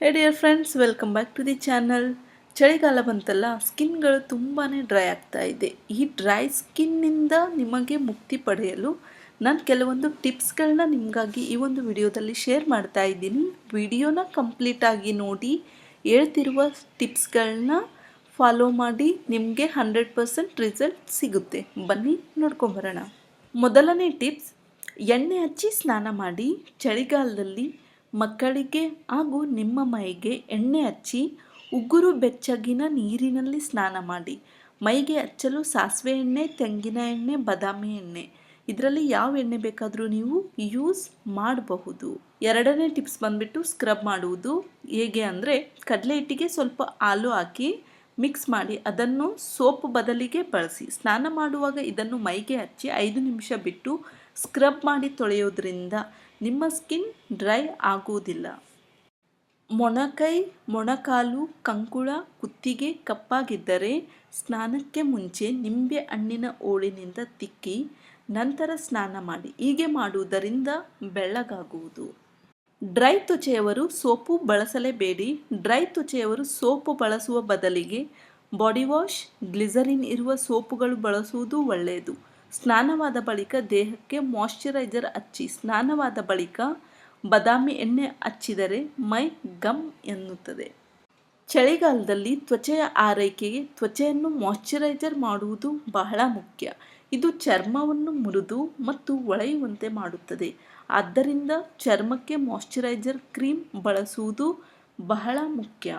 Hey dear friends, welcome back to the channel. ಚಳಿಗಾಲ ಬಂತಲ್ಲ, ಸ್ಕಿನ್ಗಳು ತುಂಬಾ ಡ್ರೈ ಆಗ್ತಾ ಇದೆ. ಈ ಡ್ರೈ ಸ್ಕಿನ್ನಿಂದ ನಿಮಗೆ ಮುಕ್ತಿ ಪಡೆಯಲು ನಾನು ಕೆಲವೊಂದು ಟಿಪ್ಸ್ಗಳನ್ನ ನಿಮಗಾಗಿ ಈ ಒಂದು ವಿಡಿಯೋದಲ್ಲಿ ಶೇರ್ ಮಾಡ್ತಾ ಇದ್ದೀನಿ. ವಿಡಿಯೋನ ಕಂಪ್ಲೀಟಾಗಿ ನೋಡಿ, ಹೇಳ್ತಿರುವ ಟಿಪ್ಸ್ಗಳನ್ನ ಫಾಲೋ ಮಾಡಿ ನಿಮಗೆ 100% ರಿಸಲ್ಟ್ ಸಿಗುತ್ತೆ. ಬನ್ನಿ ನೋಡ್ಕೊಂಬರೋಣ. ಮೊದಲನೇ ಟಿಪ್ಸ್, ಎಣ್ಣೆ ಹಚ್ಚಿ ಸ್ನಾನ ಮಾಡಿ. ಚಳಿಗಾಲದಲ್ಲಿ ಮಕ್ಕಳಿಗೆ ಹಾಗೂ ನಿಮ್ಮ ಮೈಗೆ ಎಣ್ಣೆ ಹಚ್ಚಿ ಉಗುರು ಬೆಚ್ಚಗಿನ ನೀರಿನಲ್ಲಿ ಸ್ನಾನ ಮಾಡಿ. ಮೈಗೆ ಹಚ್ಚಲು ಸಾಸಿವೆ ಎಣ್ಣೆ, ತೆಂಗಿನ ಎಣ್ಣೆ, ಬಾದಾಮಿ ಎಣ್ಣೆ, ಇದರಲ್ಲಿ ಯಾವ ಎಣ್ಣೆ ಬೇಕಾದರೂ ನೀವು ಯೂಸ್ ಮಾಡಬಹುದು. ಎರಡನೇ ಟಿಪ್ಸ್ ಬಂದ್ಬಿಟ್ಟು ಸ್ಕ್ರಬ್ ಮಾಡುವುದು. ಹೇಗೆ ಅಂದರೆ, ಕಡಲೆ ಹಿಟ್ಟಿಗೆ ಸ್ವಲ್ಪ ಹಾಲು ಹಾಕಿ ಮಿಕ್ಸ್ ಮಾಡಿ ಅದನ್ನು ಸೋಪ್ ಬದಲಿಗೆ ಬಳಸಿ. ಸ್ನಾನ ಮಾಡುವಾಗ ಇದನ್ನು ಮೈಗೆ ಹಚ್ಚಿ 5 ನಿಮಿಷ ಬಿಟ್ಟು ಸ್ಕ್ರಬ್ ಮಾಡಿ ತೊಳೆಯೋದ್ರಿಂದ ನಿಮ್ಮ ಸ್ಕಿನ್ ಡ್ರೈ ಆಗುವುದಿಲ್ಲ. ಮೊಣಕೈ, ಮೊಣಕಾಲು, ಕಂಕುಳ, ಕುತ್ತಿಗೆ ಕಪ್ಪಾಗಿದ್ದರೆ ಸ್ನಾನಕ್ಕೆ ಮುಂಚೆ ನಿಂಬೆ ಹಣ್ಣಿನ ಹೋಳಿನಿಂದ ತಿಕ್ಕಿ ನಂತರ ಸ್ನಾನ ಮಾಡಿ. ಹೀಗೆ ಮಾಡುವುದರಿಂದ ಬೆಳ್ಳಗಾಗುವುದು. ಡ್ರೈ ತ್ವಚೆಯವರು ಸೋಪು ಬಳಸಲೇಬೇಡಿ. ಡ್ರೈ ತ್ವಚೆಯವರು ಸೋಪು ಬಳಸುವ ಬದಲಿಗೆ ಬಾಡಿ ವಾಶ್, ಗ್ಲಿಸರಿನ್ ಇರುವ ಸೋಪುಗಳು ಬಳಸುವುದು ಒಳ್ಳೆಯದು. ಸ್ನಾನವಾದ ಬಳಿಕ ದೇಹಕ್ಕೆ ಮಾಯ್ಶ್ಚರೈಸರ್ ಹಚ್ಚಿ. ಸ್ನಾನವಾದ ಬಳಿಕ ಬಾದಾಮಿ ಎಣ್ಣೆ ಹಚ್ಚಿದರೆ ಮೈ ಗಮ್ ಎನ್ನುತ್ತದೆ. ಚಳಿಗಾಲದಲ್ಲಿ ತ್ವಚೆಯ ಆರೈಕೆಗೆ ತ್ವಚೆಯನ್ನು ಮಾಯ್ಶ್ಚರೈಸರ್ ಮಾಡುವುದು ಬಹಳ ಮುಖ್ಯ. ಇದು ಚರ್ಮವನ್ನು ಮೃದು ಮತ್ತು ಹೊಳೆಯುವಂತೆ ಮಾಡುತ್ತದೆ. ಆದ್ದರಿಂದ ಚರ್ಮಕ್ಕೆ ಮಾಯ್ಶ್ಚರೈಸರ್ ಕ್ರೀಮ್ ಬಳಸುವುದು ಬಹಳ ಮುಖ್ಯ.